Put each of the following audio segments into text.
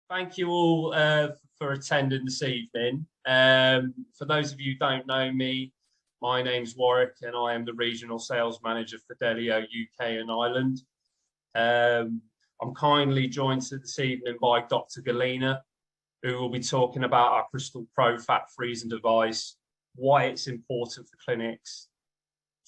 Thank you all for attending this evening. For those of you who don't know me, my name's Warwick and I am the Regional Sales Manager for Deleo UK and Ireland. I'm kindly joined this evening by Dr. Galyna, who will be talking about our CRISTAL Pro fat freezing device, why it's important for clinics,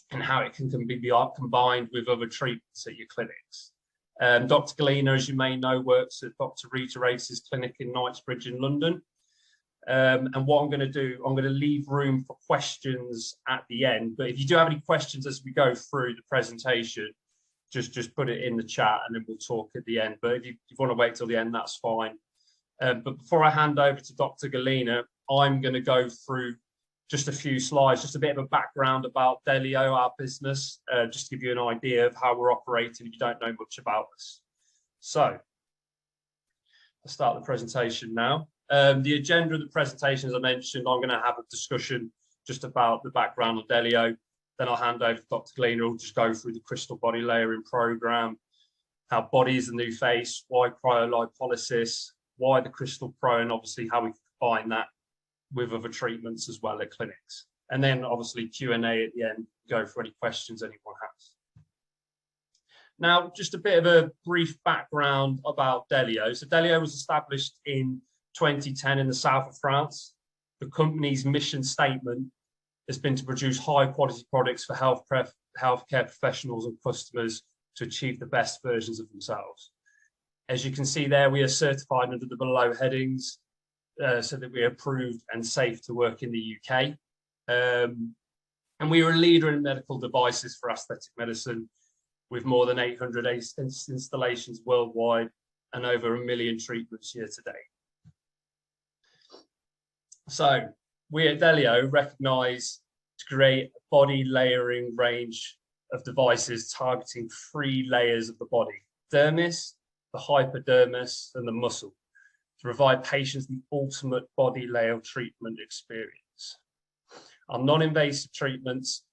and how it can be combined with other treatments at your clinics. Dr. Galyna, as you may know, works at Dr. Rita Race's clinic in Knightsbridge in London. And what I'm going to do, I'm going to leave room for questions at the end. But if you do have any questions as we go through the presentation, just put it in the chat and then we'll talk at the end. But if you want to wait till the end, that's fine. But before I hand over to Dr. Galyna, I'm going to go through just a few slides, just a bit of a background about Deleo, our business, just to give you an idea of how we're operating if you don't know much about us. So let's start the presentation now. The agenda of the presentation, as I mentioned, I'm going to have a discussion just about the background of Deleo. Then I'll hand over to Dr. Galyna, who'll just go through the CRISTAL Body-Layering program, how body is the new face, why Cryolipolysis, why the CRISTAL Pro, and obviously how we combine that with other treatments as well at clinics. And then obviously Q&A at the end, go for any questions anyone has. Now, just a bit of a brief background about Deleo. So Deleo was established in 2010 in the south of France. The company's mission statement has been to produce high quality products for healthcare professionals and customers to achieve the best versions of themselves. As you can see there, we are certified under the below headings, so that we are approved and safe to work in the UK. And we are a leader in medical devices for aesthetic medicine with more than 800 installations worldwide and over 1 million treatments year to date. So we at Deleo recognise to create a body layering range of devices targeting 3 layers of the body: dermis, the hypodermis and the muscle, to provide patients the ultimate body layer treatment experience. Our non-invasive treatments,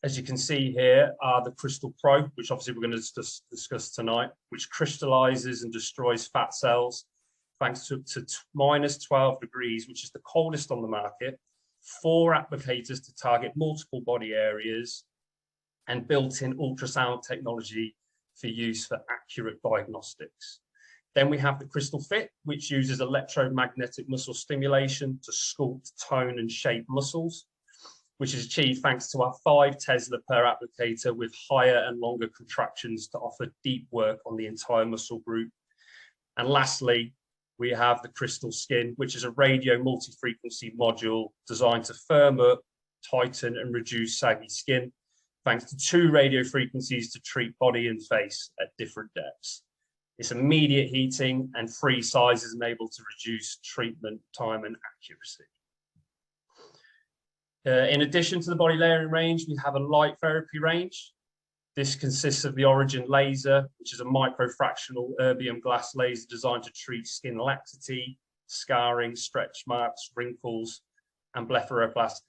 as you can see here, are the CRISTAL Pro, which obviously we're going to discuss tonight, which crystallizes and destroys fat cells thanks to -12 degrees, which is the coldest on the market, 4 applicators to target multiple body areas, and built-in ultrasound technology for use for accurate diagnostics. Then we have the CRISTAL Fit, which uses electromagnetic muscle stimulation to sculpt, tone and shape muscles, which is achieved thanks to our 5 Tesla per applicator with higher and longer contractions to offer deep work on the entire muscle group. And lastly, we have the CRISTAL Skin, which is a radio multi-frequency module designed to firm up, tighten and reduce saggy skin, thanks to 2 radio frequencies to treat body and face at different depths. It's immediate heating and 3 sizes enable to reduce treatment time and accuracy. In addition to the body layering range, we have a light therapy range. This consists of the Origin laser, which is a microfractional erbium glass laser designed to treat skin laxity, scarring, stretch marks, wrinkles, and blepharoplasty.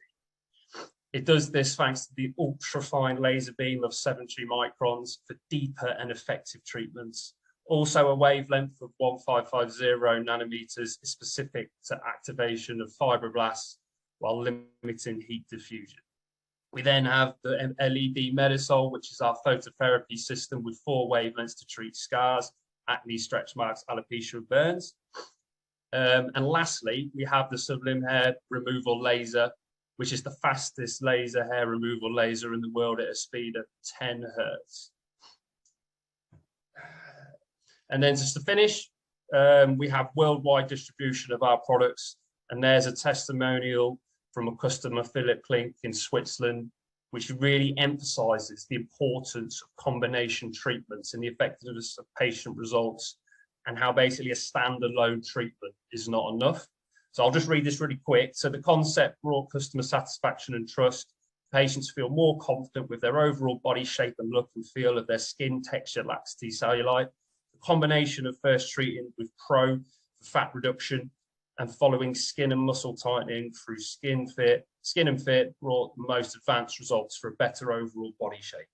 It does this thanks to the ultra-fine laser beam of 70 microns for deeper and effective treatments. Also, a wavelength of 1550 nanometers is specific to activation of fibroblasts while limiting heat diffusion. We then have the LED Medisol, which is our phototherapy system with 4 wavelengths to treat scars, acne, stretch marks, alopecia, and burns. And lastly, we have the Sublime Hair Removal Laser, which is the fastest laser hair removal laser in the world at a speed of 10 Hertz. And then just to finish, we have worldwide distribution of our products. And there's a testimonial from a customer, Philip Klink in Switzerland, which really emphasizes the importance of combination treatments and the effectiveness of patient results and how basically a standalone treatment is not enough. So I'll just read this really quick. So the concept brought customer satisfaction and trust. Patients feel more confident with their overall body shape and look and feel of their skin texture, laxity, cellulite. The combination of first treating with Pro for fat reduction and following skin and muscle tightening through Skin and Fit brought the most advanced results for a better overall body shape.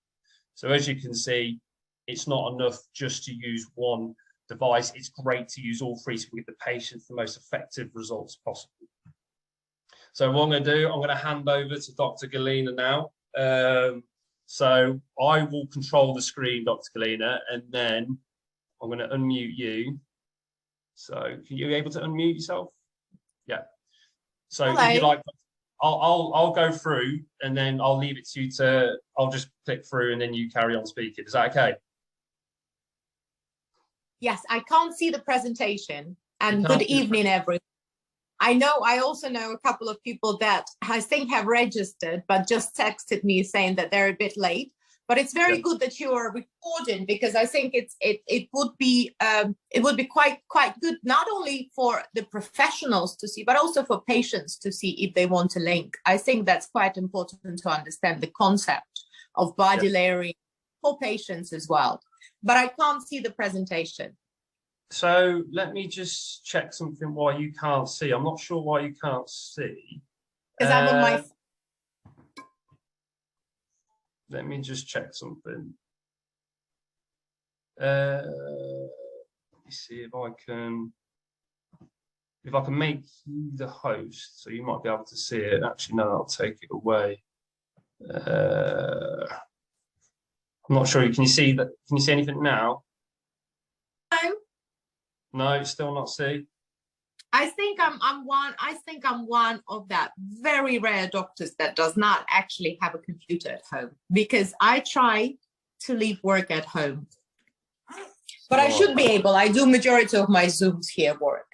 So as you can see, it's not enough just to use one device, it's great to use all three to give the patients the most effective results possible. So what I'm going to do, I'm going to hand over to Dr. Galyna now. So I will control the screen, Dr. Galyna, and then I'm going to unmute you. So can you be able to unmute yourself? Yeah. So Hello. if you like, I'll go through and then I'll leave it to you to, I'll just click through and then you carry on speaking. Is that okay? Yes, I can't see the presentation. And good evening, everyone. I also know a couple of people that I think have registered, but just texted me saying that they're a bit late. But it's very good that you are recording, because I think it would be quite good, not only for the professionals to see, but also for patients to see if they want to link. I think that's quite important to understand the concept of body layering for patients as well. But I can't see the presentation. So let me just check something why you can't see. I'm not sure why you can't see. Because I'm on my phone. Let me just check something. Let me see if I can make you the host, so you might be able to see it. Actually, no, I'll take it away. I'm not sure. Can you see that? Can you see anything now? No. No, still not see. I think I'm one of that very rare doctors that does not actually have a computer at home, because I try to leave work at home. But I should be able. I do majority of my Zooms here at work.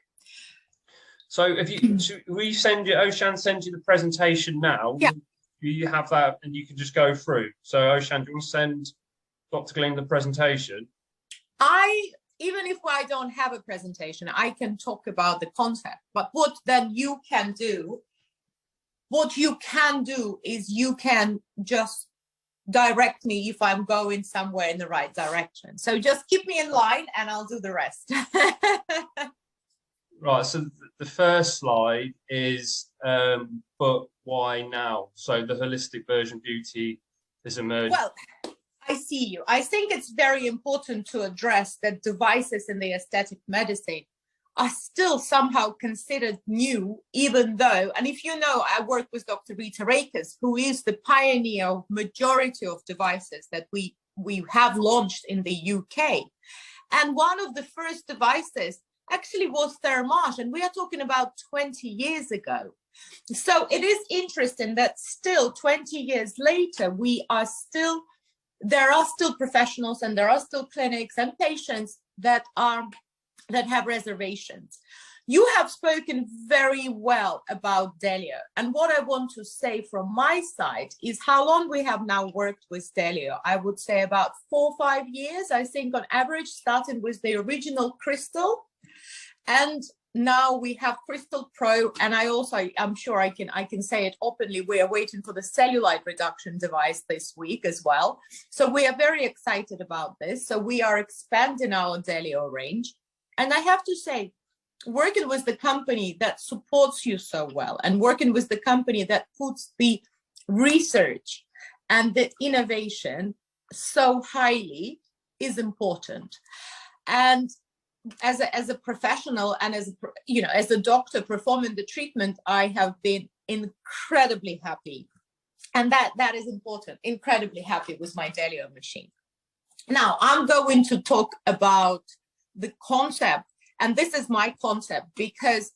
So if you we send you, Oshan send you the presentation now. Yeah. You have that and you can just go through. So Oshan, do you want to send Dr. Galyna the presentation? Even if I don't have a presentation, I can talk about the concept. But what you can do is you can just direct me if I'm going somewhere in the right direction. So just keep me in line and I'll do the rest. Right, so the first slide is, but why now? So the holistic version beauty is emerging. Well, I see you. I think it's very important to address that devices in the aesthetic medicine are still somehow considered new, even though, and if you know, I work with Dr. Rita Rakers, who is the pioneer of majority of devices that we have launched in the UK. And one of the first devices actually was Thermage, and we are talking about 20 years ago. So it is interesting that still 20 years later, there are still professionals and there are still clinics and patients that have reservations. You have spoken very well about Deleo. And what I want to say from my side is how long we have now worked with Deleo. I would say about 4 or 5 years, I think on average, starting with the original Crystal. And now we have CRISTAL Pro, and I'm sure I can say it openly, we are waiting for the cellulite reduction device this week as well. So we are very excited about this. So we are expanding our Deleo range. And I have to say, working with the company that supports you so well and working with the company that puts the research and the innovation so highly is important. And as a professional and as a doctor performing the treatment, I have been incredibly happy, and that is important. Incredibly happy with my Deleo machine. Now I'm going to talk about the concept, and this is my concept because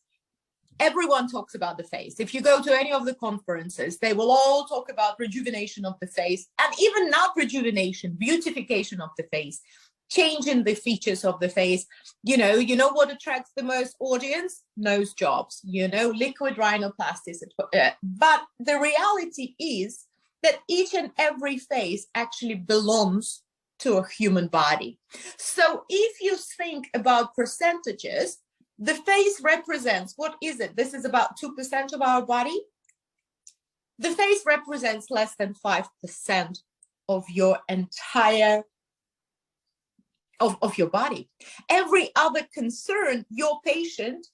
everyone talks about the face. If you go to any of the conferences, they will all talk about rejuvenation of the face, and even not rejuvenation, beautification of the face. Changing the features of the face. You know what attracts the most audience? Nose jobs, liquid rhinoplasty. But the reality is that each and every face actually belongs to a human body. So if you think about percentages, the face represents, what is it? This is about 2% of our body. The face represents less than 5% of your entire of your body. Every other concern, your patient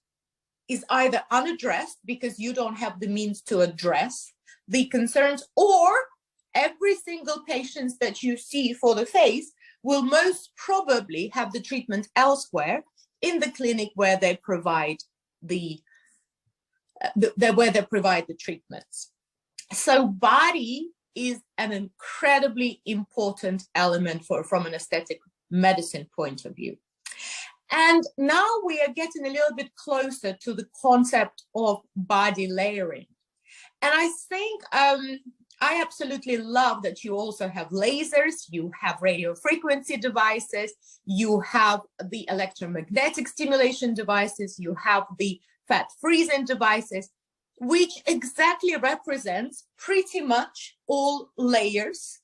is either unaddressed because you don't have the means to address the concerns, or every single patient that you see for the face will most probably have the treatment elsewhere in the clinic where they provide the treatments. So body is an incredibly important element from an aesthetic medicine point of view. And now we are getting a little bit closer to the concept of body layering. And I think I absolutely love that you also have lasers, you have radio frequency devices, you have the electromagnetic stimulation devices, you have the fat freezing devices, which exactly represents pretty much all layers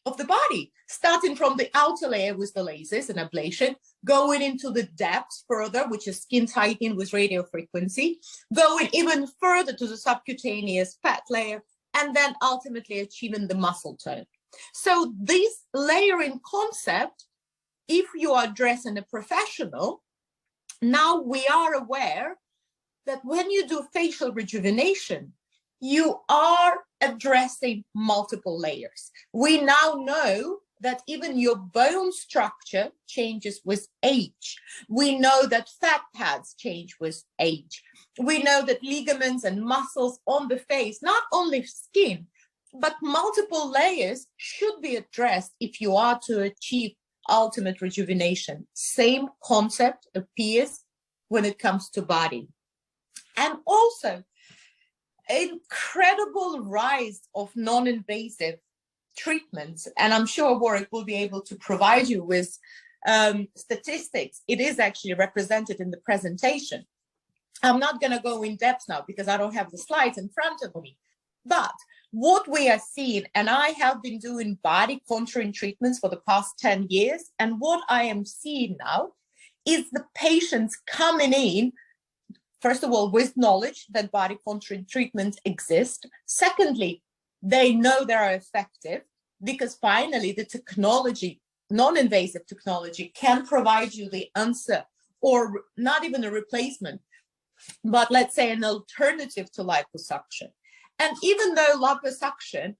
of the body, starting from the outer layer with the lasers and ablation, going into the depths further, which is skin tightening with radio frequency, going even further to the subcutaneous fat layer, and then ultimately achieving the muscle tone. So this layering concept, if you are dressing a professional, now we are aware that when you do facial rejuvenation, you are addressing multiple layers. We now know that even your bone structure changes with age. We know that fat pads change with age. We know that ligaments and muscles on the face, not only skin, but multiple layers should be addressed if you are to achieve ultimate rejuvenation. Same concept appears when it comes to body. And also, incredible rise of non-invasive treatments. And I'm sure Warwick will be able to provide you with statistics. It is actually represented in the presentation. I'm not going to go in depth now because I don't have the slides in front of me. But what we are seeing, and I have been doing body contouring treatments for the past 10 years, and what I am seeing now is the patients coming in, first of all, with knowledge that body contouring treatments exist. Secondly, they know they are effective because finally the technology, non-invasive technology, can provide you the answer, or not even a replacement, but let's say an alternative to liposuction. And even though liposuction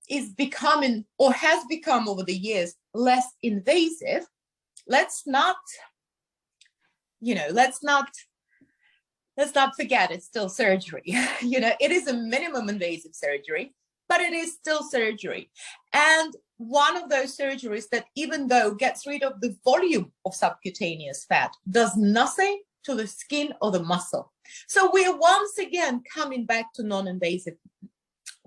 is becoming, or has become over the years, less invasive, let's not forget it's still surgery. It is a minimum invasive surgery, but it is still surgery. And one of those surgeries that, even though gets rid of the volume of subcutaneous fat, does nothing to the skin or the muscle. So we are once again coming back to non-invasive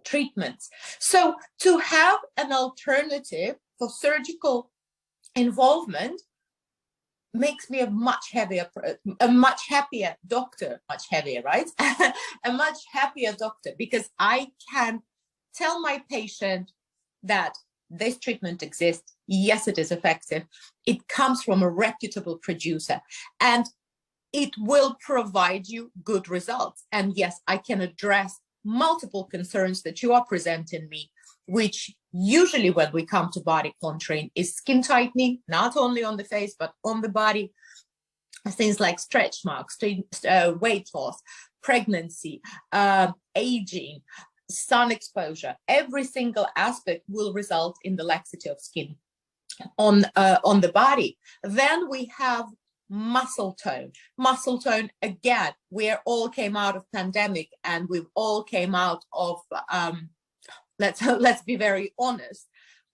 treatments. So to have an alternative for surgical involvement makes me a much happier doctor, much heavier, right? A much happier doctor, because I can tell my patient that this treatment exists. Yes, it is effective. It comes from a reputable producer, and it will provide you good results. And yes, I can address multiple concerns that you are presenting me, which usually when we come to body contouring is skin tightening, not only on the face, but on the body. Things like stretch marks, weight loss, pregnancy, aging, sun exposure. Every single aspect will result in the laxity of skin on the body. Then we have muscle tone. Muscle tone, again, we all came out of pandemic, and we've all came out of, let's be very honest,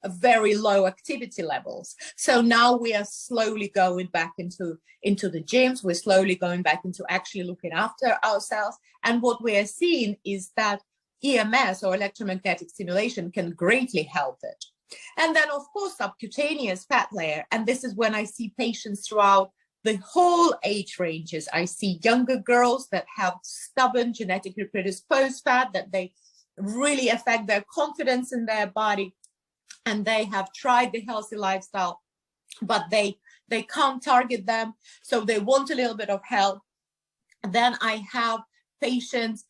very low activity levels. So now we are slowly going back into the gyms. We're slowly going back into actually looking after ourselves. And what we are seeing is that EMS, or electromagnetic stimulation, can greatly help it. And then, of course, subcutaneous fat layer. And this is when I see patients throughout the whole age ranges. I see younger girls that have stubborn, genetically predisposed fat, that they really affect their confidence in their body, and they have tried the healthy lifestyle, but they can't target them, so they want a little bit of help. Then I have patients,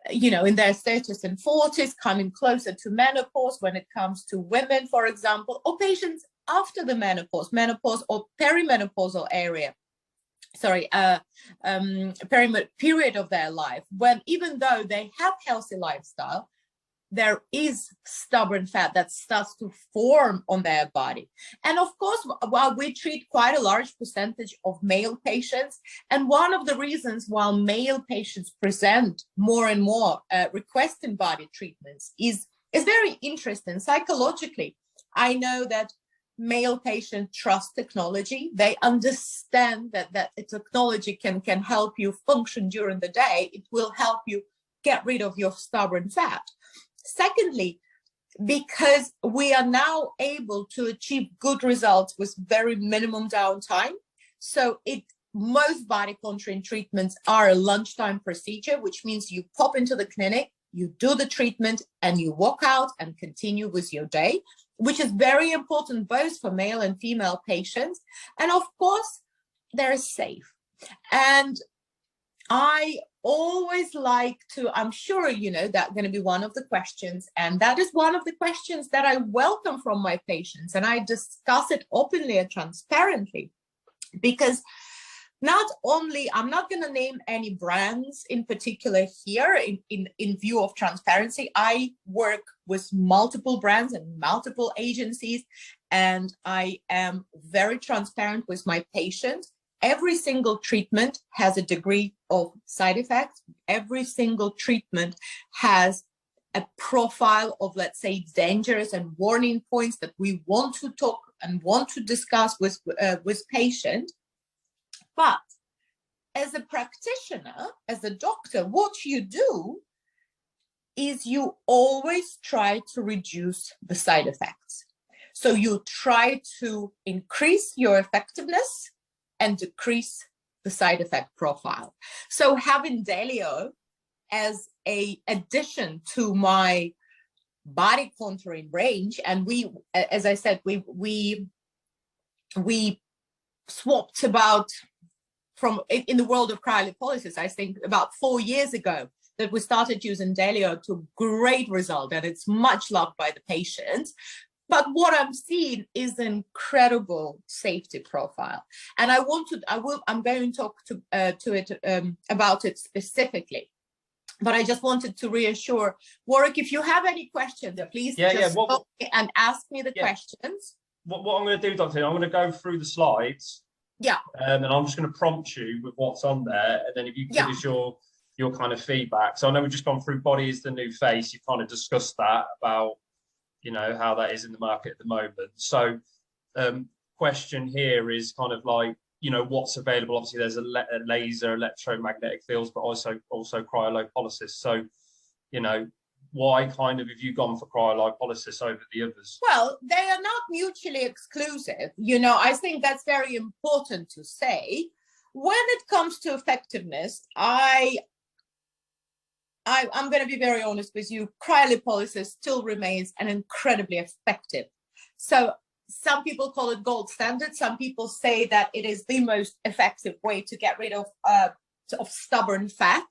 in their 30s and 40s, coming closer to menopause when it comes to women, for example, or patients after the menopause or perimenopausal period of their life, when even though they have healthy lifestyle, there is stubborn fat that starts to form on their body. And of course, while we treat quite a large percentage of male patients, and one of the reasons why male patients present more and more requesting body treatments is very interesting. Psychologically, I know that male patients trust technology. They understand that the technology can help you function during the day. It will help you get rid of your stubborn fat. Secondly, because we are now able to achieve good results with very minimum downtime. So most body contouring treatments are a lunchtime procedure, which means you pop into the clinic, you do the treatment, and you walk out and continue with your day, which is very important both for male and female patients. And of course, they're safe. And I always like to, I'm sure you know that's going to be one of the questions, and that is one of the questions that I welcome from my patients, and I discuss it openly and transparently, because not only, I'm not going to name any brands in particular here in view of transparency. I work with multiple brands and multiple agencies, and I am very transparent with my patients. Every single treatment has a degree of side effects. Every single treatment has a profile of, let's say, dangers and warning points that we want to talk and want to discuss with patient. But as a practitioner, as a doctor, what you do is you always try to reduce the side effects. So you try to increase your effectiveness and decrease the side effect profile. So having Deleo as a addition to my body contouring range, and we, as I said, we swapped about from in the world of cryolipolysis, I think about 4 years ago that we started using Deleo, to great result, and it's much loved by the patients. But what I'm seeing is an incredible safety profile, and I'm going to talk about it specifically. But I just wanted to reassure Warwick, if you have any questions, please stop and ask me the questions. What I'm going to do, Doctor, I'm going to go through the slides. Yeah. And I'm just going to prompt you with what's on there, and then if you give us your kind of feedback. So I know we've just gone through body is the new face. You kind of discussed that about, you know, how that is in the market at the moment. So question here is kind of like, you know, what's available. Obviously there's a laser, electromagnetic fields, but also cryolipolysis. So, you know, why kind of have you gone for cryolipolysis over the others? Well, they are not mutually exclusive. You know, I think that's very important to say. When it comes to effectiveness, I'm going to be very honest with you, cryolipolysis still remains an incredibly effective. So some people call it gold standard. Some people say that it is the most effective way to get rid of stubborn fat.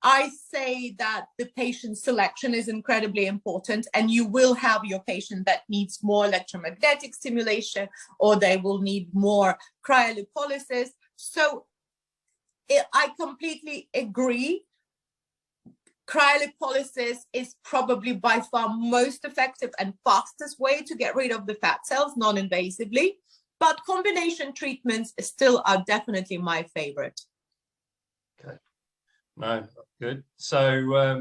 I say that the patient selection is incredibly important, and you will have your patient that needs more electromagnetic stimulation, or they will need more cryolipolysis. So I completely agree. Cryolipolysis is probably by far most effective and fastest way to get rid of the fat cells non-invasively, but combination treatments still are definitely my favorite. Okay. No, good. So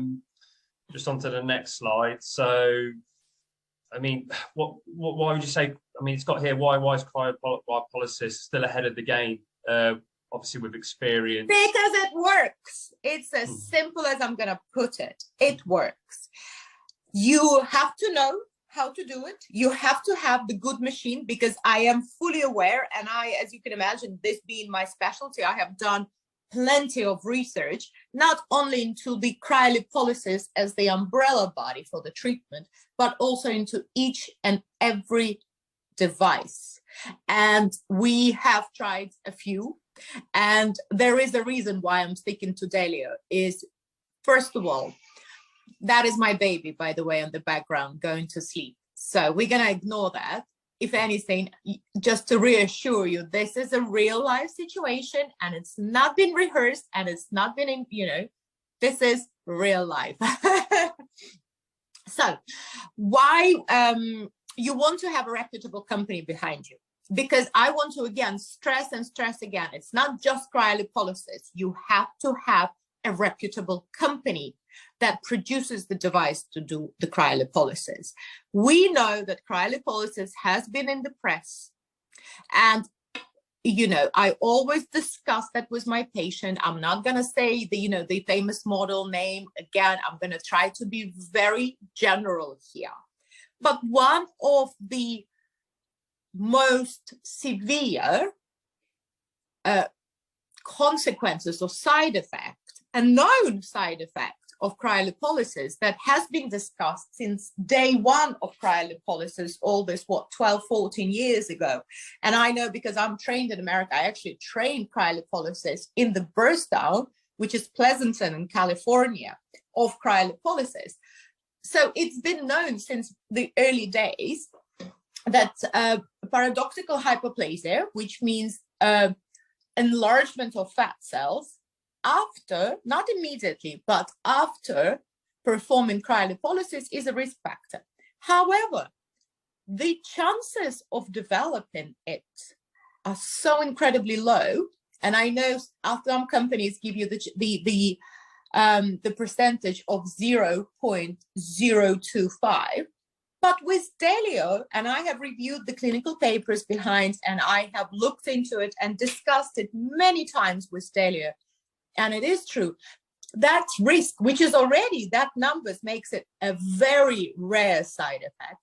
just on to the next slide. So, I mean, why would you say, I mean, it's got here, why is cryolipolysis still ahead of the game, obviously with experience? Because it works. It's as simple as I'm going to put it. It works. You have to know how to do it. You have to have the good machine, because I am fully aware, and as you can imagine, this being my specialty, I have done plenty of research, not only into the cryolipolysis as the umbrella body for the treatment, but also into each and every device. And we have tried a few, and there is a reason why I'm sticking to Deleo. Is, first of all, that is my baby, by the way, on the background, going to sleep. So we're going to ignore that. If anything, just to reassure you, this is a real life situation, and it's not been rehearsed, and it's not been, you know, this is real life. So why you want to have a reputable company behind you? Because I want to, again, stress and stress again, it's not just cryolipolysis. You have to have a reputable company that produces the device to do the cryolipolysis. We know that cryolipolysis has been in the press, and you know, I always discuss that with my patient. I'm not going to say the, you know, the famous model name. Again, I'm going to try to be very general here. But one of the most severe consequences or side effect, a known side effect of cryolipolysis that has been discussed since day one of cryolipolysis, all this, 12, 14 years ago. And I know because I'm trained in America, I actually trained cryolipolysis in the birth town, which is Pleasanton in California, of cryolipolysis. So it's been known since the early days that paradoxical hyperplasia, which means enlargement of fat cells, after, not immediately, but after performing cryolipolysis, is a risk factor. However, the chances of developing it are so incredibly low. And I know some companies give you the percentage of 0.025. But with Deleo, and I have reviewed the clinical papers behind, and I have looked into it and discussed it many times with Deleo, and it is true, that risk, which is already, that numbers makes it a very rare side effect,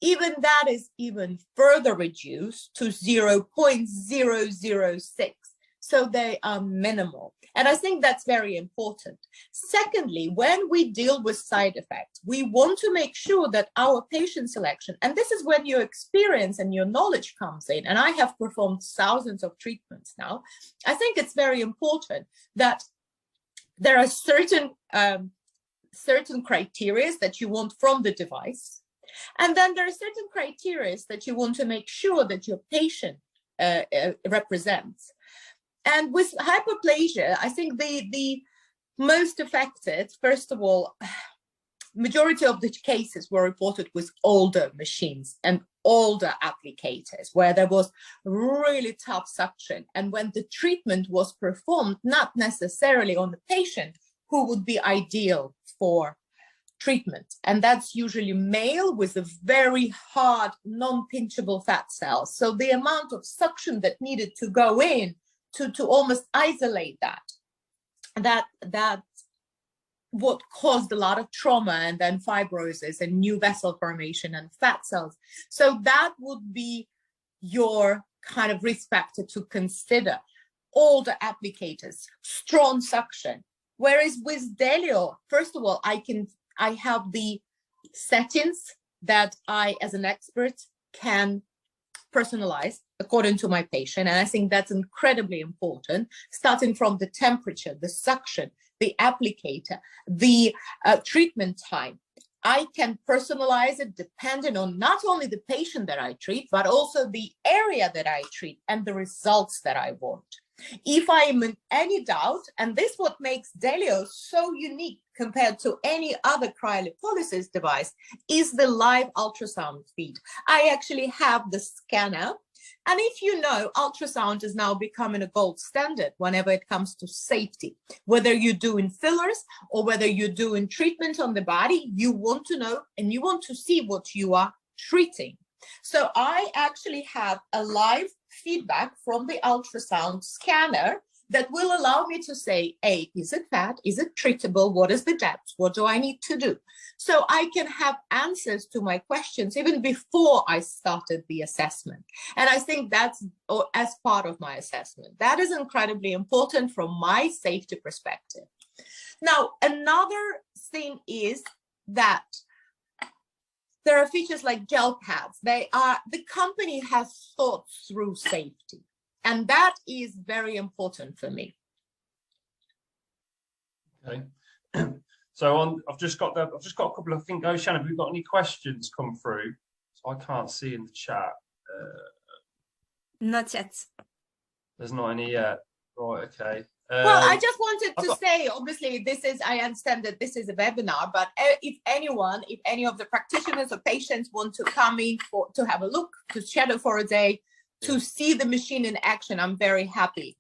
even that is even further reduced to 0.006. So they are minimal. And I think that's very important. Secondly, when we deal with side effects, we want to make sure that our patient selection, and this is when your experience and your knowledge comes in, and I have performed thousands of treatments now, I think it's very important that there are certain criteria that you want from the device. And then there are certain criteria that you want to make sure that your patient represents. And with hyperplasia, I think the most affected, first of all, majority of the cases were reported with older machines and older applicators, where there was really tough suction. And when the treatment was performed, not necessarily on the patient who would be ideal for treatment. And that's usually male with a very hard, non-pinchable fat cells. So the amount of suction that needed to go in to almost isolate that what caused a lot of trauma, and then fibrosis and new vessel formation and fat cells. So that would be your kind of risk factor to consider. Older applicators, strong suction. Whereas with Deleo, first of all, I have the settings that I, as an expert, can personalize according to my patient. And I think that's incredibly important, starting from the temperature, the suction, the applicator, the treatment time. I can personalize it depending on not only the patient that I treat, but also the area that I treat and the results that I want. If I am in any doubt, and this is what makes Deleo so unique compared to any other cryolipolysis device, is the live ultrasound feed. I actually have the scanner. And if you know, ultrasound is now becoming a gold standard whenever it comes to safety. Whether you're doing fillers or whether you're doing treatment on the body, you want to know and you want to see what you are treating. So I actually have a live feedback from the ultrasound scanner that will allow me to say, A, is it fat? Is it treatable? What is the depth? What do I need to do? So I can have answers to my questions even before I started the assessment. And I think that's as part of my assessment. That is incredibly important from my safety perspective. Now, another thing is that there are features like gel pads. The company has thought through safety. And that is very important for me. Okay. So I've just got a couple of things. Shannon, have we got any questions come through? So I can't see in the chat. Not yet. There's not any yet. Right, okay. Well, I just wanted to say, obviously, I understand that this is a webinar, but if any of the practitioners or patients want to come in to have a look, to shadow for a day, to see the machine in action, I'm very happy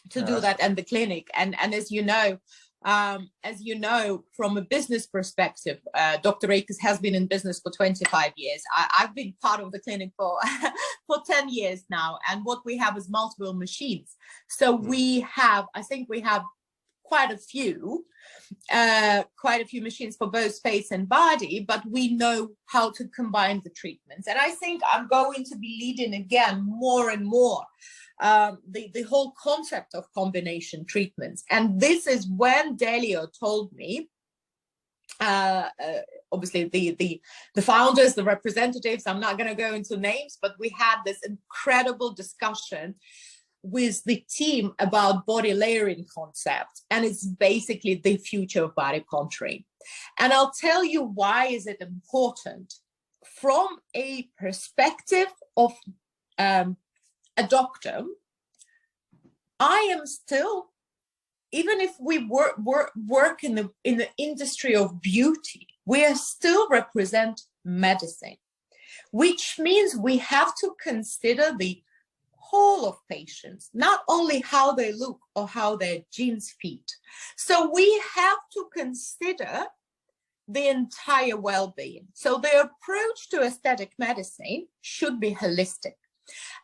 to do that in the clinic. And as you know, from a business perspective, Dr. Akers has been in business for 25 years. I've been part of the clinic for 10 years now. And what we have is multiple machines. So I think we have quite a few machines for both face and body, but we know how to combine the treatments. And I think I'm going to be leading again more and more the whole concept of combination treatments. And this is when Deleo told me, obviously the founders, the representatives, I'm not going to go into names, but we had this incredible discussion with the team about body layering concept, and it's basically the future of body contouring. And I'll tell you why is it important from a perspective of a doctor. I am still, even if we work in the industry of beauty, we are still represent medicine, which means we have to consider the whole of patients, not only how they look or how their genes fit. So we have to consider the entire well-being. So the approach to aesthetic medicine should be holistic.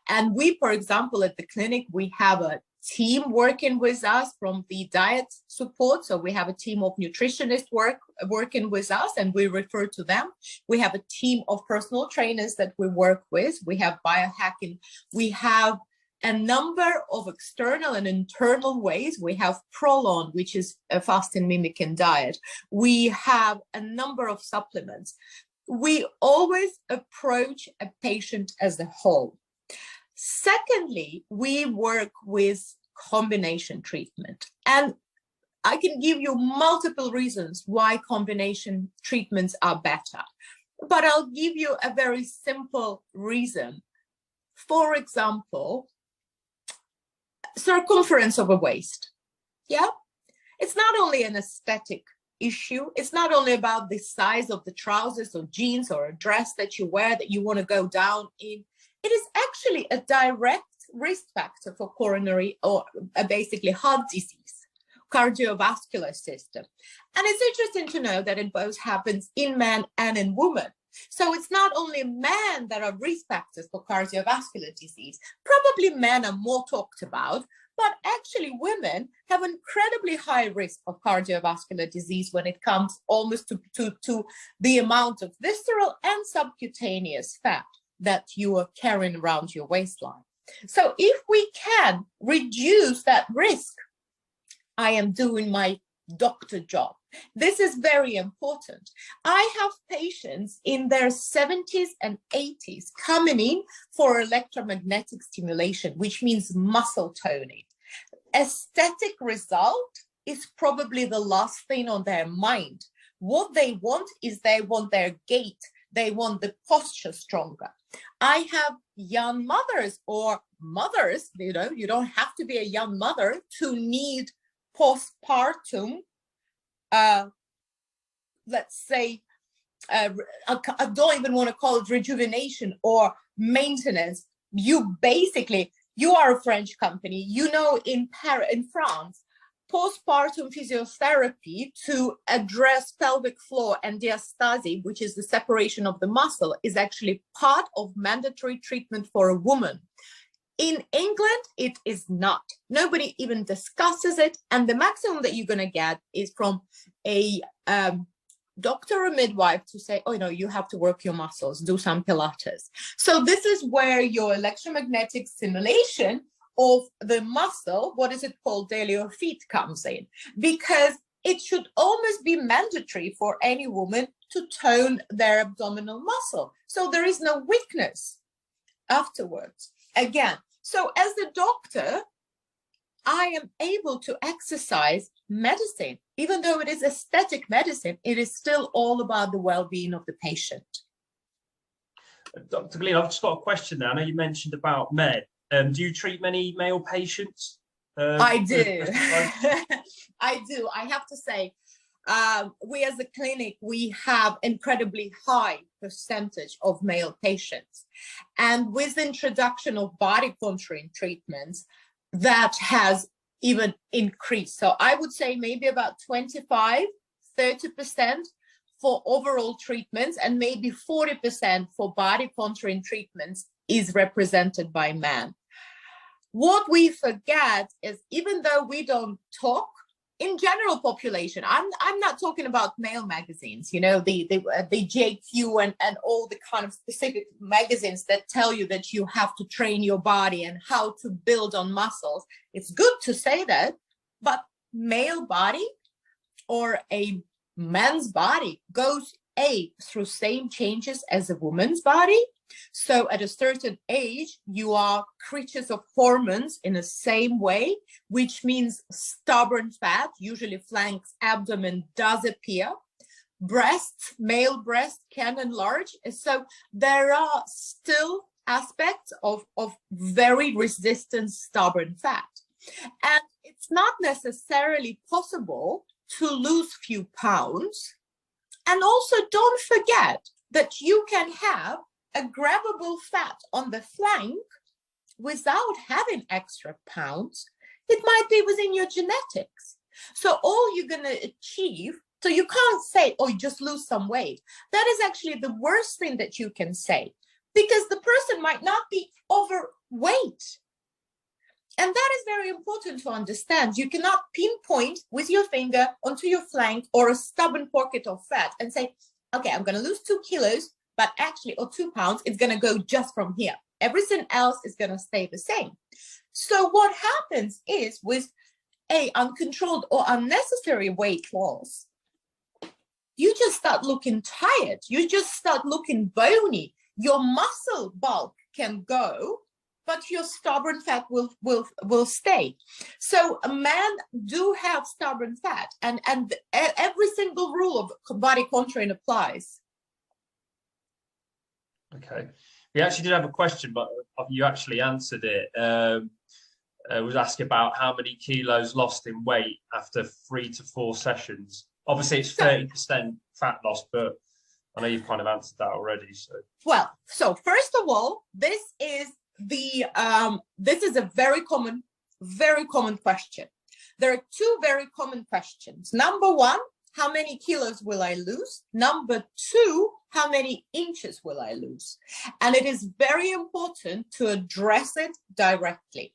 And we, for example, at the clinic, we have a team working with us from the diet support. So we have a team of nutritionists working with us, and we refer to them. We have a team of personal trainers that we work with. We have biohacking. We have a number of external and internal ways. We have Prolon, which is a fasting mimicking diet. We have a number of supplements. We always approach a patient as a whole. Secondly, we work with combination treatment. And I can give you multiple reasons why combination treatments are better. But I'll give you a very simple reason. For example, circumference of a waist. Yeah, it's not only an aesthetic issue. It's not only about the size of the trousers or jeans or a dress that you wear that you want to go down in. It is actually a direct risk factor for coronary or basically heart disease, cardiovascular system. And it's interesting to know that it both happens in men and in women. So it's not only men that are risk factors for cardiovascular disease. Probably men are more talked about, but actually women have incredibly high risk of cardiovascular disease when it comes almost to the amount of visceral and subcutaneous fat that you are carrying around your waistline. So if we can reduce that risk, I am doing my doctor job. This is very important. I have patients in their 70s and 80s coming in for electromagnetic stimulation, which means muscle toning. Aesthetic result is probably the last thing on their mind. What they want is they want their gait. They want the posture stronger. I have young mothers or mothers, you don't have to be a young mother to need postpartum, let's say, I don't even want to call it rejuvenation or maintenance. You are a French company, in France, postpartum physiotherapy to address pelvic floor and diastase, which is the separation of the muscle, is actually part of mandatory treatment for a woman. In England, it is not. Nobody even discusses it. And the maximum that you're going to get is from a doctor or midwife to say, you have to work your muscles, do some Pilates. So this is where your electromagnetic stimulation of the muscle, what is it called, Deleo Fit, comes in, because it should almost be mandatory for any woman to tone their abdominal muscle. So there is no weakness afterwards. Again, so as the doctor, I am able to exercise medicine. Even though it is aesthetic medicine, it is still all about the well-being of the patient. Dr. Galyna, I've just got a question there. I know you mentioned about men. Do you treat many male patients? I do. I do. I have to say, we as a clinic, we have incredibly high percentage of male patients. And with the introduction of body contouring treatments, that has even increased. So I would say maybe about 25, 30% for overall treatments, and maybe 40% for body contouring treatments is represented by men. What we forget is, even though we don't talk in general population, I'm not talking about male magazines, you know, the JQ and all the kind of specific magazines that tell you that you have to train your body and how to build on muscles. It's good to say that, but male body or a man's body goes through same changes as a woman's body. So at a certain age, you are creatures of hormones in the same way, which means stubborn fat, usually flanks, abdomen, does appear. Breasts, male breast can enlarge. So there are still aspects of very resistant, stubborn fat. And it's not necessarily possible to lose few pounds. And also don't forget that you can have a grabbable fat on the flank without having extra pounds. It might be within your genetics. So all you're going to achieve, so you can't say, oh, you just lose some weight. That is actually the worst thing that you can say, because the person might not be overweight. And that is very important to understand. You cannot pinpoint with your finger onto your flank or a stubborn pocket of fat and say, okay, I'm going to lose 2 kilos, but actually, or 2 pounds, it's going to go just from here. Everything else is going to stay the same. So what happens is, with uncontrolled or unnecessary weight loss, you just start looking tired. You just start looking bony. Your muscle bulk can go, but your stubborn fat will stay. So a man do have stubborn fat, and every single rule of body contouring applies. Okay. We actually did have a question, but you actually answered it. Was asking about how many kilos lost in weight after 3 to 4 sessions. Obviously, it's 30% fat loss, but I know you've kind of answered that already. So, well, so first of all, this is a very common question. There are 2 very common questions. Number 1, how many kilos will I lose? Number 2, how many inches will I lose? And it is very important to address it directly.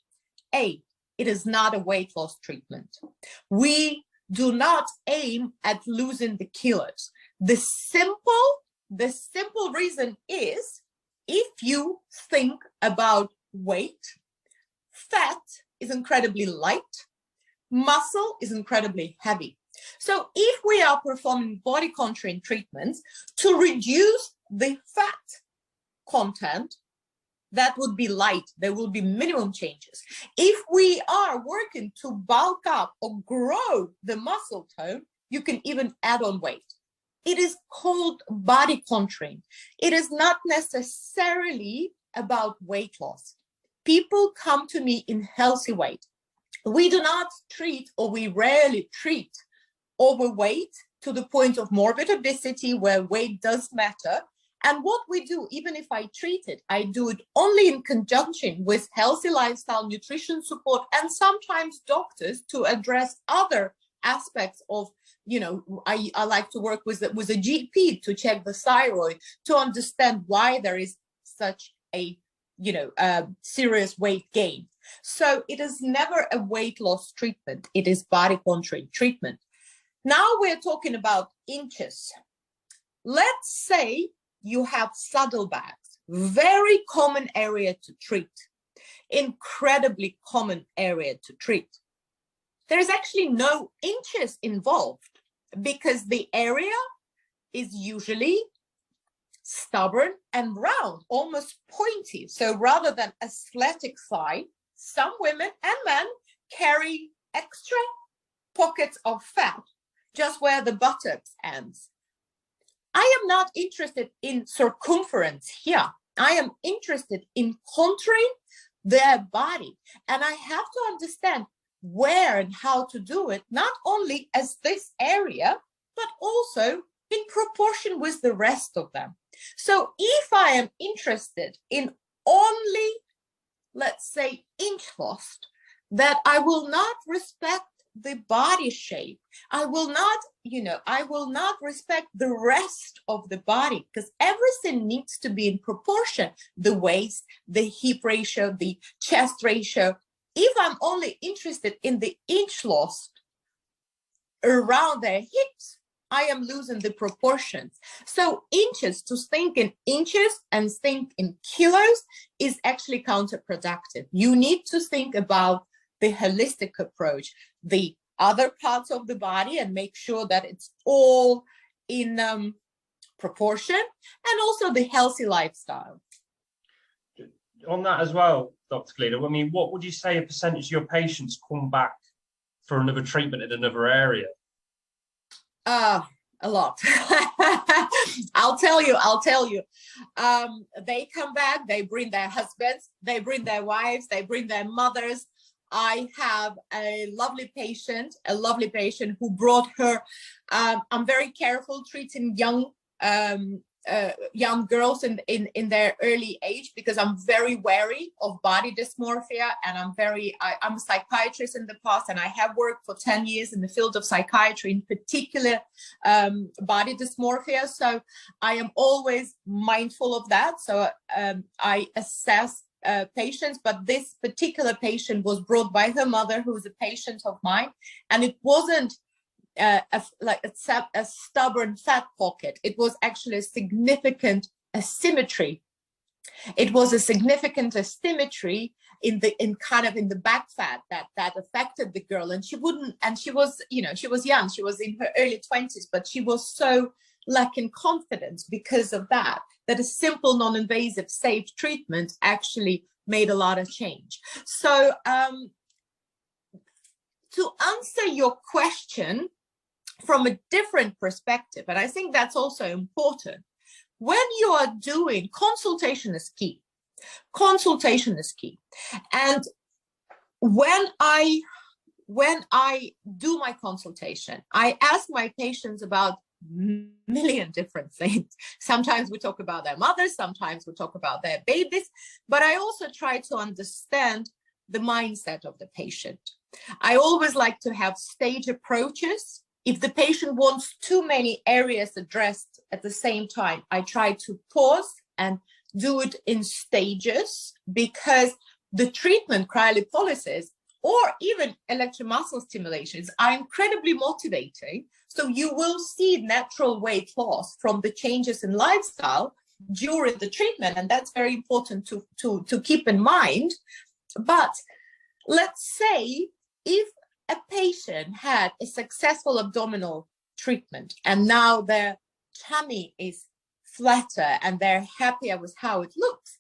It is not a weight loss treatment. We do not aim at losing the kilos. The simple reason is, if you think about weight, fat is incredibly light, muscle is incredibly heavy. So if we are performing body contouring treatments to reduce the fat content, that would be light. There will be minimum changes. If we are working to bulk up or grow the muscle tone, you can even add on weight. It is called body contouring. It is not necessarily about weight loss. People come to me in healthy weight. We do not treat, or we rarely treat, overweight to the point of morbid obesity where weight does matter. And what we do, even if I treat it, I do it only in conjunction with healthy lifestyle, nutrition support, and sometimes doctors to address other aspects of, you know, I like to work with a GP to check the thyroid, to understand why there is such a, serious weight gain. So it is never a weight loss treatment. It is body contouring treatment. Now we're talking about inches. Let's say you have saddlebags, very common area to treat, incredibly common area to treat. There's actually no inches involved because the area is usually stubborn and round, almost pointy. So rather than athletic thigh, some women and men carry extra pockets of fat just where the buttocks ends. I am not interested in circumference here. I am interested in contouring their body. And I have to understand where and how to do it, not only as this area, but also in proportion with the rest of them. So if I am interested in only, let's say, inch loss, that I will not respect the body shape. I will not, I will not respect the rest of the body, because everything needs to be in proportion. The waist, the hip ratio, the chest ratio. If I'm only interested in the inch loss around their hips, I am losing the proportions. So inches, to think in inches and think in kilos is actually counterproductive. You need to think about the holistic approach, the other parts of the body, and make sure that it's all in proportion, and also the healthy lifestyle. On that as well, Dr. Galyna, I mean, what would you say a percentage of your patients come back for another treatment in another area? A lot. I'll tell you. They come back, they bring their husbands, they bring their wives, they bring their mothers. I have a lovely patient who brought her. I'm very careful treating young girls in their early age, because I'm very wary of body dysmorphia, and I'm a psychiatrist in the past, and I have worked for 10 years in the field of psychiatry, in particular body dysmorphia. So I am always mindful of that. So I assess patients, but this particular patient was brought by her mother, who was a patient of mine, and it wasn't like a stubborn fat pocket. It was actually a significant asymmetry. It was a significant asymmetry in the back fat that affected the girl, and she was young, she was in her early 20s, but she was so lacking confidence because of that a simple non-invasive safe treatment actually made a lot of change. So to answer your question from a different perspective, and I think that's also important, when you are doing consultation is key. Consultation is key. And when I do my consultation, I ask my patients about million different things. Sometimes we talk about their mothers, sometimes we talk about their babies, but I also try to understand the mindset of the patient. I always like to have stage approaches. If the patient wants too many areas addressed at the same time, I try to pause and do it in stages, because the treatment, cryolipolysis, or even electromuscle stimulations are incredibly motivating. So you will see natural weight loss from the changes in lifestyle during the treatment, and that's very important to keep in mind. But let's say if a patient had a successful abdominal treatment and now their tummy is flatter and they're happier with how it looks,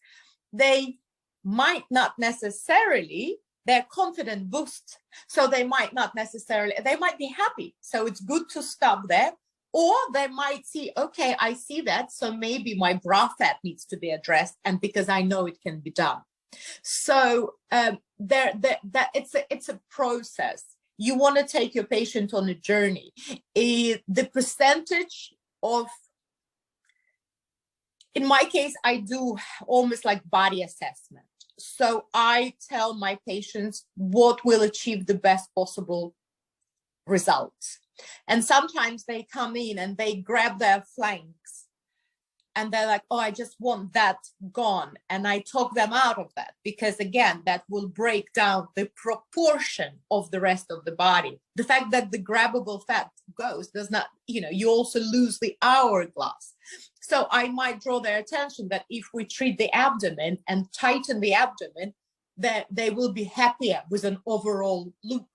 they might not necessarily, their confidence boosts. So they might be happy. So it's good to stop there. Or they might see, okay, I see that, so maybe my bra fat needs to be addressed, and because I know it can be done. So it's a process. You want to take your patient on a journey. The percentage of, in my case, I do almost like body assessment. So I tell my patients what will achieve the best possible results. And sometimes they come in and they grab their flanks and they're like, oh, I just want that gone. And I talk them out of that, because again, that will break down the proportion of the rest of the body. The fact that the grabbable fat goes does not, you also lose the hourglass. So I might draw their attention that if we treat the abdomen and tighten the abdomen, that they will be happier with an overall look.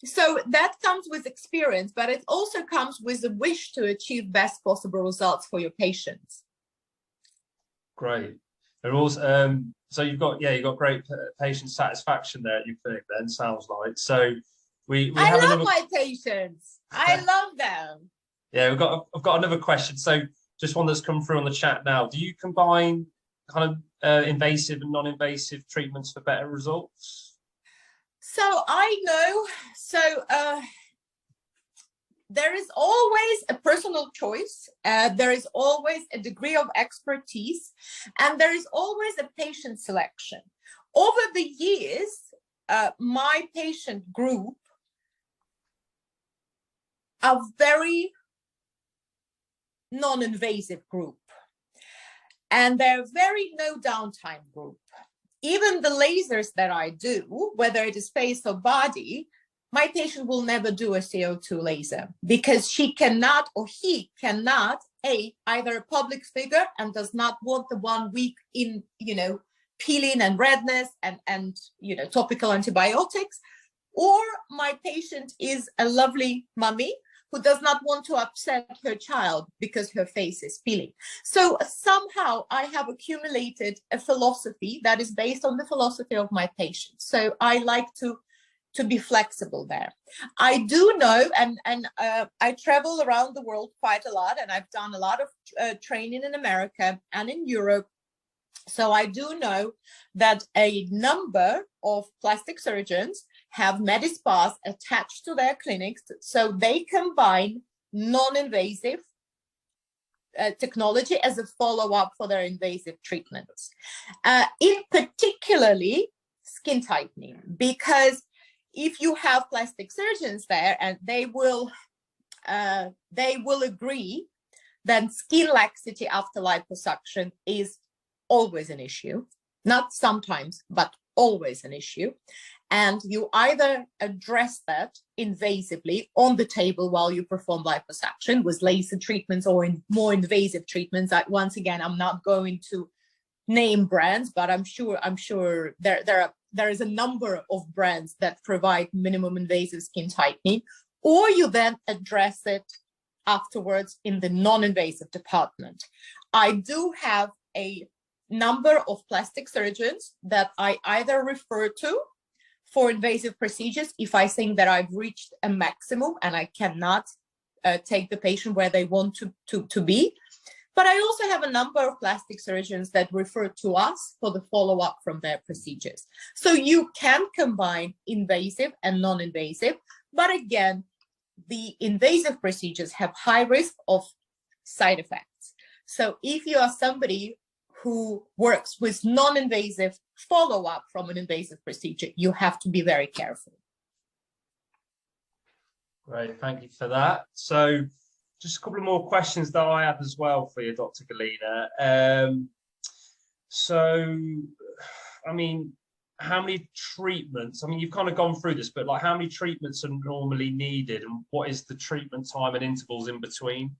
So that comes with experience, but it also comes with a wish to achieve best possible results for your patients. Great. And also, so you've got great patient satisfaction there at your clinic. Then sounds like so. I love my patients. I love them. Yeah, I've got another question. So just one that's come through on the chat now. Do you combine kind of invasive and non-invasive treatments for better results? So I know, there is always a personal choice, there is always a degree of expertise, and there is always a patient selection. Over the years, my patient group are very non-invasive group, and they're very no downtime group. Even the lasers that I do, whether it is face or body, my patient will never do a CO2 laser because she cannot or he cannot, either a public figure and does not want the 1 week in, peeling and redness and topical antibiotics, or my patient is a lovely mummy who does not want to upset her child because her face is peeling. So somehow I have accumulated a philosophy that is based on the philosophy of my patient. So I like to be flexible there. I do know, and I travel around the world quite a lot, and I've done a lot of training in America and in Europe. So I do know that a number of plastic surgeons have MediSpas attached to their clinics, so they combine non-invasive technology as a follow-up for their invasive treatments, in particularly skin tightening, because if you have plastic surgeons there, and they will agree that skin laxity after liposuction is always an issue, not sometimes, but always an issue. And you either address that invasively on the table while you perform liposuction with laser treatments or in more invasive treatments. Once again, I'm not going to name brands, but I'm sure there is a number of brands that provide minimum invasive skin tightening, or you then address it afterwards in the non-invasive department. I do have a number of plastic surgeons that I either refer to for invasive procedures if I think that I've reached a maximum and I cannot take the patient where they want to be. But I also have a number of plastic surgeons that refer to us for the follow-up from their procedures. So you can combine invasive and non-invasive, but again, the invasive procedures have high risk of side effects. So if you are somebody who works with non-invasive follow-up from an invasive procedure, you have to be very careful. Great, thank you for that. So just a couple of more questions that I have as well for you, Dr. Galyna. So, I mean, how many treatments, I mean, you've kind of gone through this, but like how many treatments are normally needed and what is the treatment time and intervals in between?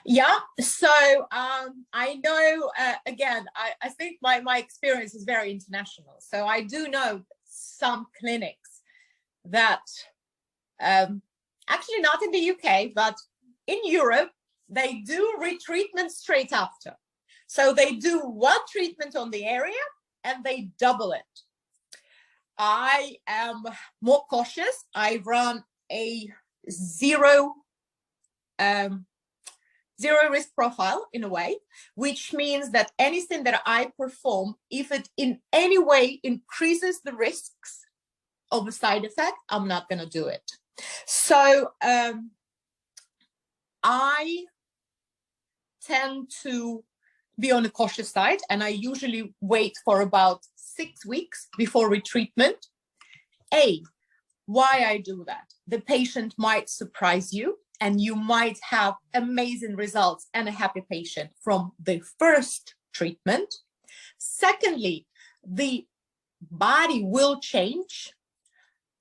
Yeah, so I know, again, I think my experience is very international. So I do know some clinics that, actually not in the UK, but in Europe, they do retreatment straight after. So they do one treatment on the area and they double it. I am more cautious. I run a zero risk profile in a way, which means that anything that I perform, if it in any way increases the risks of a side effect, I'm not going to do it. So I tend to be on the cautious side, and I usually wait for about 6 weeks before retreatment. Why I do that? The patient might surprise you, and you might have amazing results and a happy patient from the first treatment. Secondly, the body will change.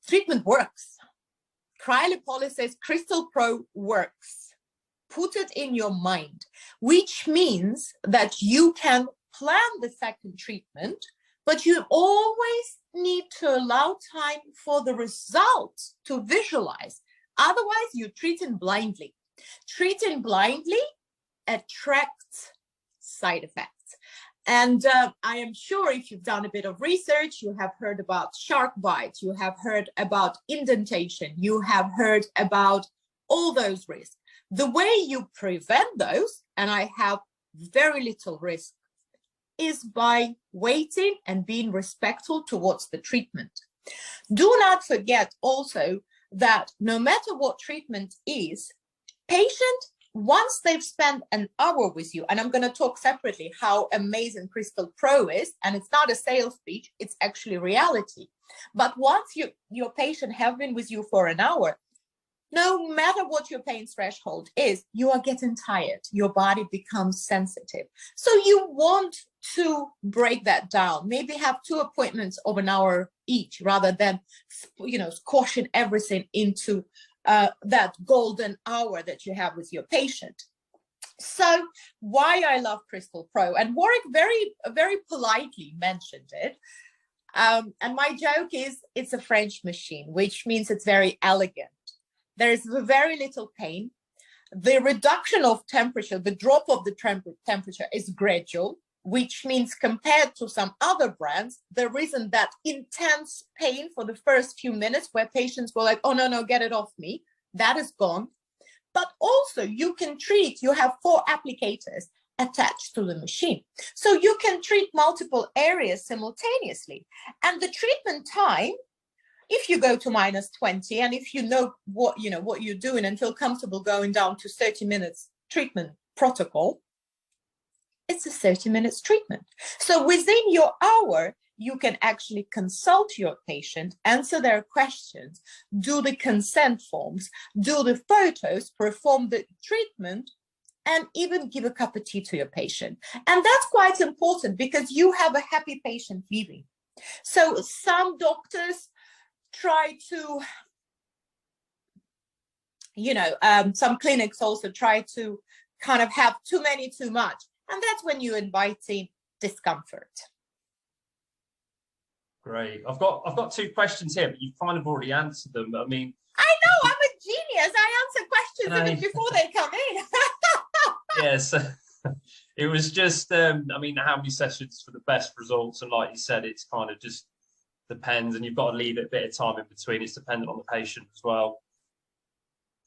Treatment works. Cryolipolysis, CRISTAL Pro works. Put it in your mind, which means that you can plan the second treatment, but you always need to allow time for the results to visualize. Otherwise, you're treating blindly. Treating blindly attracts side effects. And I am sure if you've done a bit of research, you have heard about shark bites, you have heard about indentation, you have heard about all those risks. The way you prevent those, and I have very little risk, is by waiting and being respectful towards the treatment. Do not forget also that no matter what treatment is, patient, once they've spent an hour with you, and I'm going to talk separately how amazing CRISTAL Pro is, and it's not a sales pitch, it's actually reality. But once your patient have been with you for an hour, no matter what your pain threshold is, you are getting tired. Your body becomes sensitive. So you want to break that down. Maybe have 2 appointments of an hour each, rather than, squashing everything into that golden hour that you have with your patient. So why I love CRISTAL Pro, and Warwick very, very politely mentioned it. And my joke is it's a French machine, which means it's very elegant. There is very little pain. The reduction of temperature, the drop of the temperature is gradual, which means compared to some other brands, there isn't that intense pain for the first few minutes where patients go like, oh, no, get it off me. That is gone. But also you can treat, you have 4 applicators attached to the machine. So you can treat multiple areas simultaneously. And the treatment time, if you go to -20 and if you know what you're doing and feel comfortable going down to 30 minutes treatment protocol, it's a 30 minutes treatment. So within your hour, you can actually consult your patient, answer their questions, do the consent forms, do the photos, perform the treatment, and even give a cup of tea to your patient. And that's quite important because you have a happy patient leaving. So some doctors try to, some clinics also try to kind of have too many, too much. And that's when you invite in discomfort. Great. I've got 2 questions here, but you've kind of already answered them. I mean, I know, I'm a genius. I answer questions even before they come in. Yes. It was just, how many sessions for the best results? And like you said, it's kind of just depends, and you've got to leave it a bit of time in between. It's dependent on the patient as well.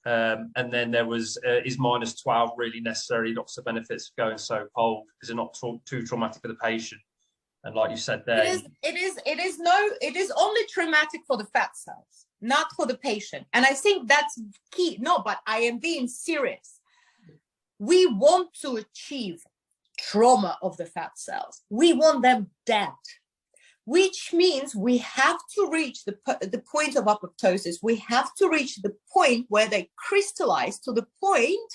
And then there was, is -12 really necessary? Lots of benefits of going so cold because they're not too traumatic for the patient. And like you said there, it is only traumatic for the fat cells, not for the patient. And I think that's key. No, but I am being serious. We want to achieve trauma of the fat cells. We want them dead, which means we have to reach the point of apoptosis. We have to reach the point where they crystallize to the point,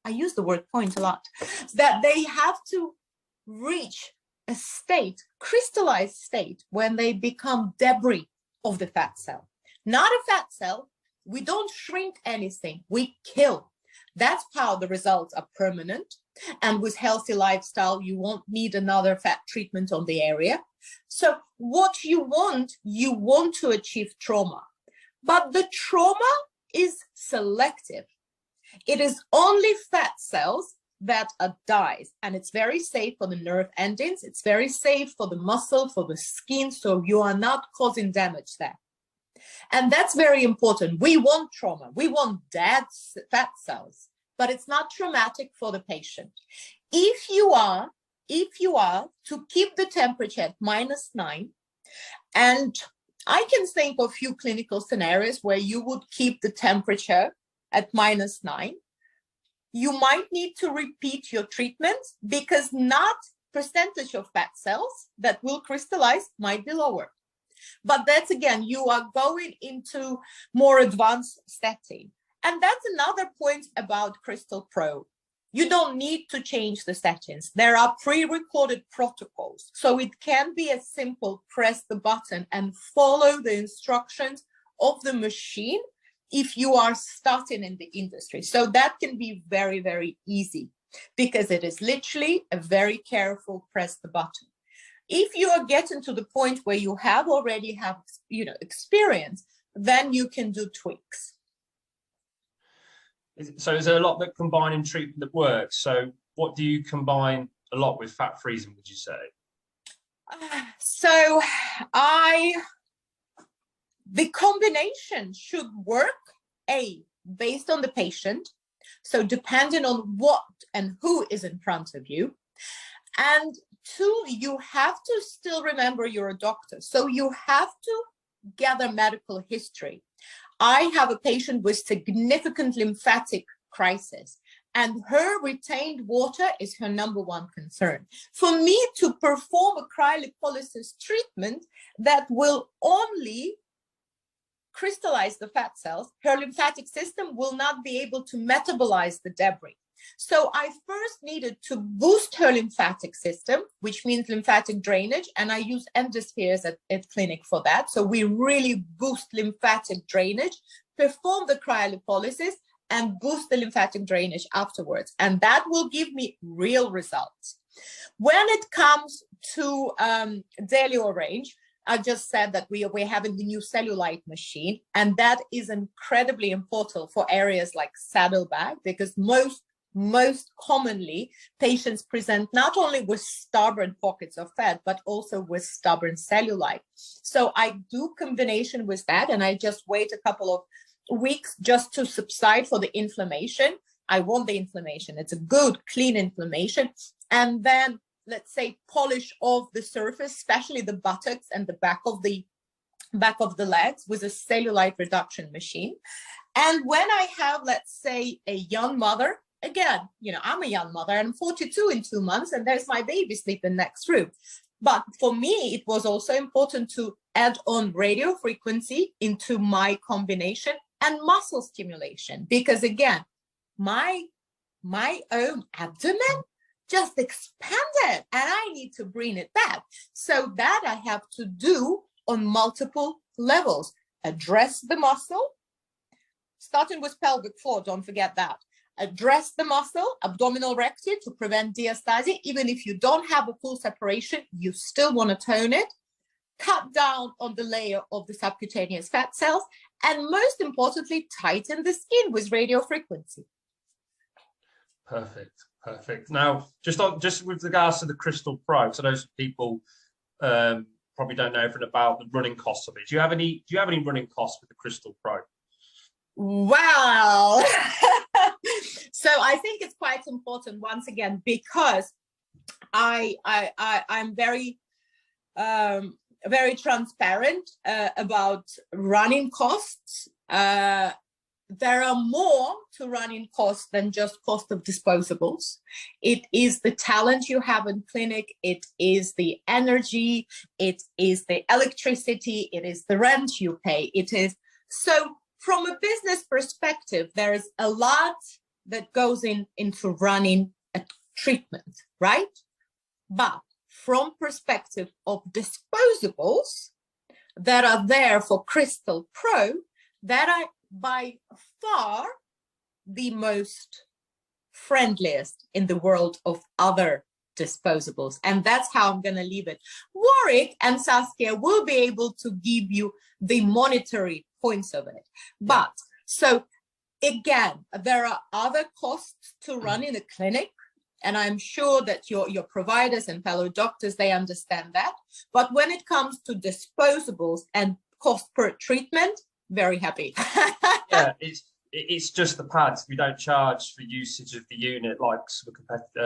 I use the word point a lot, that they have to reach a state, crystallized state, when they become debris of the fat cell. Not a fat cell. We don't shrink anything. We kill. That's how the results are permanent. And with healthy lifestyle, you won't need another fat treatment on the area. So what you want to achieve trauma. But the trauma is selective. It is only fat cells that dies, and it's very safe for the nerve endings. It's very safe for the muscle, for the skin, so you are not causing damage there. And that's very important. We want trauma. We want dead fat cells, but it's not traumatic for the patient. If you are to keep the temperature at -9, and I can think of a few clinical scenarios where you would keep the temperature at -9, you might need to repeat your treatment because not percentage of fat cells that will crystallize might be lower. But that's, again, you are going into more advanced setting. And that's another point about CRISTAL Pro. You don't need to change the settings. There are pre-recorded protocols. So it can be as simple, press the button and follow the instructions of the machine if you are starting in the industry. So that can be very, very easy because it is literally a very careful press the button. If you are getting to the point where you already have experience, then you can do tweaks. So is there a lot that combining treatment that works? So what do you combine a lot with fat freezing, would you say? So the combination should work, based on the patient. So depending on what and who is in front of you. And 2, you have to still remember you're a doctor. So you have to gather medical history. I have a patient with significant lymphatic crisis, and her retained water is her number one concern. For me to perform a cryolipolysis treatment that will only crystallize the fat cells, her lymphatic system will not be able to metabolize the debris. So I first needed to boost her lymphatic system, which means lymphatic drainage, and I use endospheres at clinic for that. So we really boost lymphatic drainage, perform the cryolipolysis, and boost the lymphatic drainage afterwards. And that will give me real results. When it comes to Deleo range, I just said that we're having the new cellulite machine, and that is incredibly important for areas like saddlebag, because most commonly patients present not only with stubborn pockets of fat, but also with stubborn cellulite. So I do combination with that, and I just wait a couple of weeks just to subside for the inflammation. I want the inflammation. It's a good, clean inflammation. And then let's say polish off the surface, especially the buttocks and the back of the legs with a cellulite reduction machine. And when I have, let's say, a young mother, again, I'm a young mother, I'm 42 in 2 months, and there's my baby sleeping next room. But for me, it was also important to add on radio frequency into my combination and muscle stimulation, because again, my own abdomen just expanded and I need to bring it back. So that I have to do on multiple levels. Address the muscle, starting with pelvic floor, don't forget that. Address the muscle, abdominal recti, to prevent diastasis. Even if you don't have a full separation, you still want to tone it. Cut down on the layer of the subcutaneous fat cells, and most importantly, tighten the skin with radio frequency. Perfect. Now, just with regards to the CRISTAL Pro, so those people probably don't know anything about the running costs of it. Do you have any running costs with the CRISTAL Pro? Wow. So I think it's quite important, once again, because I'm very transparent about running costs. There are more to running costs than just cost of disposables. It is the talent you have in clinic. It is the energy. It is the electricity. It is the rent you pay. It is so. From a business perspective, there is a lot that goes into running a treatment, right? But from perspective of disposables that are there for CRISTAL Pro, that are by far the most friendliest in the world of other disposables. And that's how I'm going to leave it. Warwick and Saskia will be able to give you the monetary points of it. But so again, there are other costs to run in a clinic. And I'm sure that your providers and fellow doctors, they understand that. But when it comes to disposables and cost per treatment, very happy. Yeah, it's just the pads. We don't charge for usage of the unit like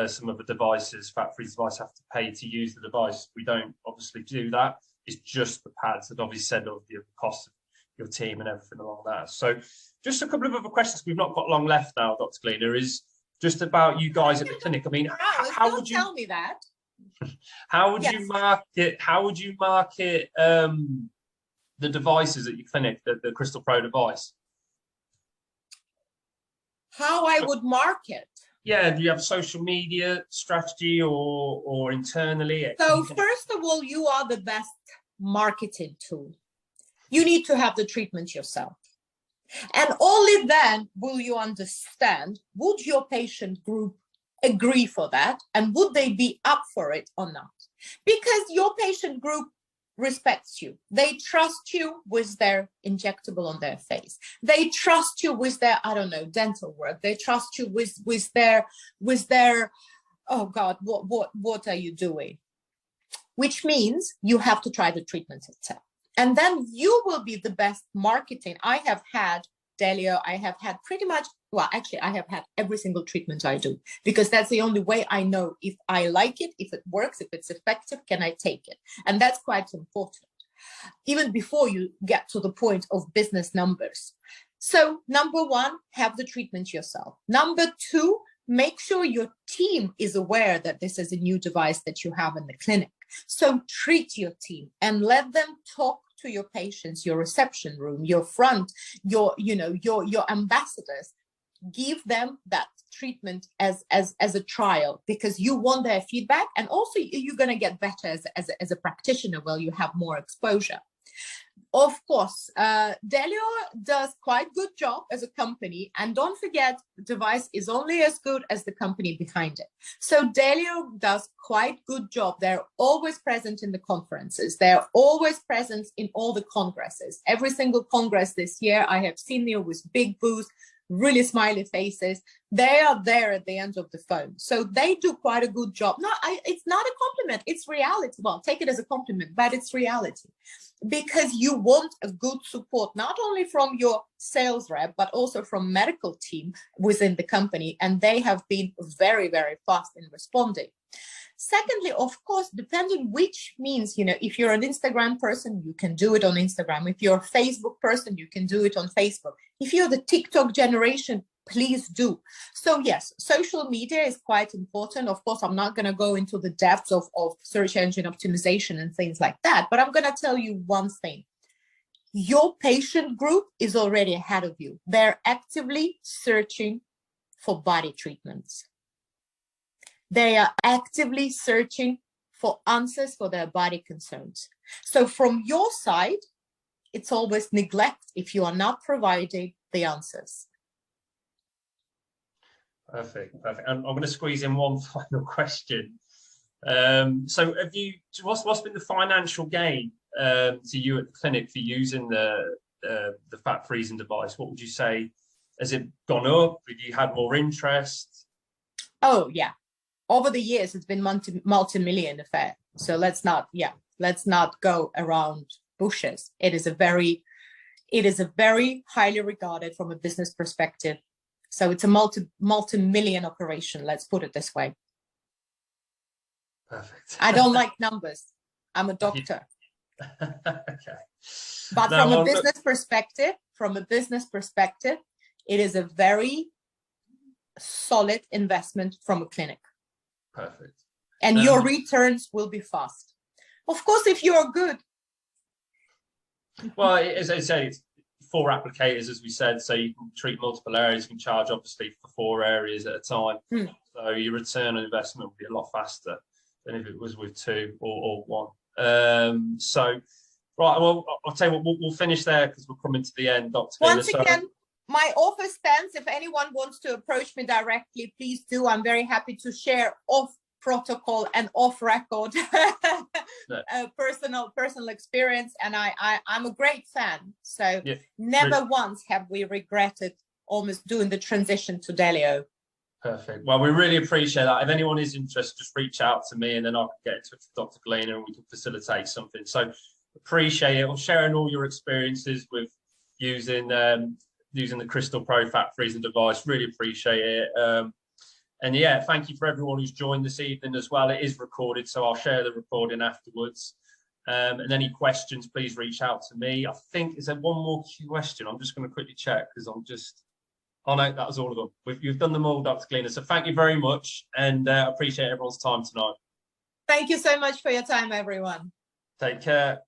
some of the devices, fat-free devices have to pay to use the device. We don't obviously do that. It's just the pads that obviously said of the cost of your team and everything along that. So just a couple of other questions. We've not got long left now, Dr. Galyna, is just about you guys at the clinic. I mean, how would you tell me that? How would you market? How would you market the devices at your clinic, the CRISTAL Pro device? How I would market? Yeah, do you have a social media strategy or internally? So first of all, you are the best marketing tool. You need to have the treatment yourself. And only then will you understand, would your patient group agree for that? And would they be up for it or not? Because your patient group respects you. They trust you with their injectable on their face. They trust you with their, I don't know, dental work. They trust you with their, oh God, what are you doing? Which means you have to try the treatment itself. And then you will be the best marketing. I have had Deleo, I have had pretty much, well, actually, I have had every single treatment I do, because that's the only way I know if I like it, if it works, if it's effective, can I take it? And that's quite important. even before you get to the point of business numbers. So number one, have the treatment yourself. Number two, make sure your team is aware that this is a new device that you have in the clinic. So treat your team and let them talk to your patients, your reception room, your front, your ambassadors. Give them that treatment as a trial, because you want their feedback, and also you're going to get better as a practitioner while you have more exposure. Of course, Deleo does quite good job as a company, and don't forget, the device is only as good as the company behind it. So Deleo does quite good job. They're always present in the conferences. They're always present in all the congresses. Every single congress this year, I have seen there with big booths, really smiley faces. They are there at the end of the phone. So they do quite a good job. No, it's not a compliment, it's reality. Well, take it as a compliment, but it's reality. Because you want a good support, not only from your sales rep, but also from medical team within the company. And they have been very, very fast in responding. Secondly, of course, depending which means, if you're an Instagram person, you can do it on Instagram. If you're a Facebook person, you can do it on Facebook. If you're the TikTok generation, please do. So yes, social media is quite important. Of course, I'm not going to go into the depths of search engine optimization and things like that, but I'm going to tell you one thing. Your patient group is already ahead of you. They're actively searching for body treatments. They are actively searching for answers for their body concerns. So from your side, it's always neglect if you are not providing the answers. Perfect. And I'm going to squeeze in one final question. So what's been the financial gain to you at the clinic for using the fat freezing device? What would you say? Has it gone up? Have you had more interest? Oh, yeah. Over the years, it's been multi-million affair. So let's not go around bushes. It is a very highly regarded from a business perspective. So it's a multi-million operation. Let's put it this way. Perfect. I don't like numbers. I'm a doctor. Okay. But from a business perspective, it is a very solid investment from a clinic. Perfect. And your returns will be fast. Of course, if you're good. Well, as I say, it's 4 applicators, as we said, so you can treat multiple areas. You can charge, obviously, for 4 areas at a time. So your return on investment will be a lot faster than if it was with 2 or 1. So, right, well, I'll tell you what, we'll finish there because we're coming to the end, Dr. Once again, my offer stands. If anyone wants to approach me directly, please do. I'm very happy to share off protocol and off record personal experience. And I'm a great fan. So never once have we regretted almost doing the transition to Deleo. Perfect. Well, we really appreciate that. If anyone is interested, just reach out to me and then I can get in touch with Dr. Galyna and we can facilitate something. So appreciate it. Or sharing all your experiences with using the CRISTAL Pro fat freezing device. Really appreciate it. And yeah, thank you for everyone who's joined this evening as well. It is recorded, so I'll share the recording afterwards. And any questions, please reach out to me. I think, is there one more question? I'm just going to quickly check because oh no, that was all of them. You've done them all, Dr. Galyna. So thank you very much and appreciate everyone's time tonight. Thank you so much for your time, everyone. Take care.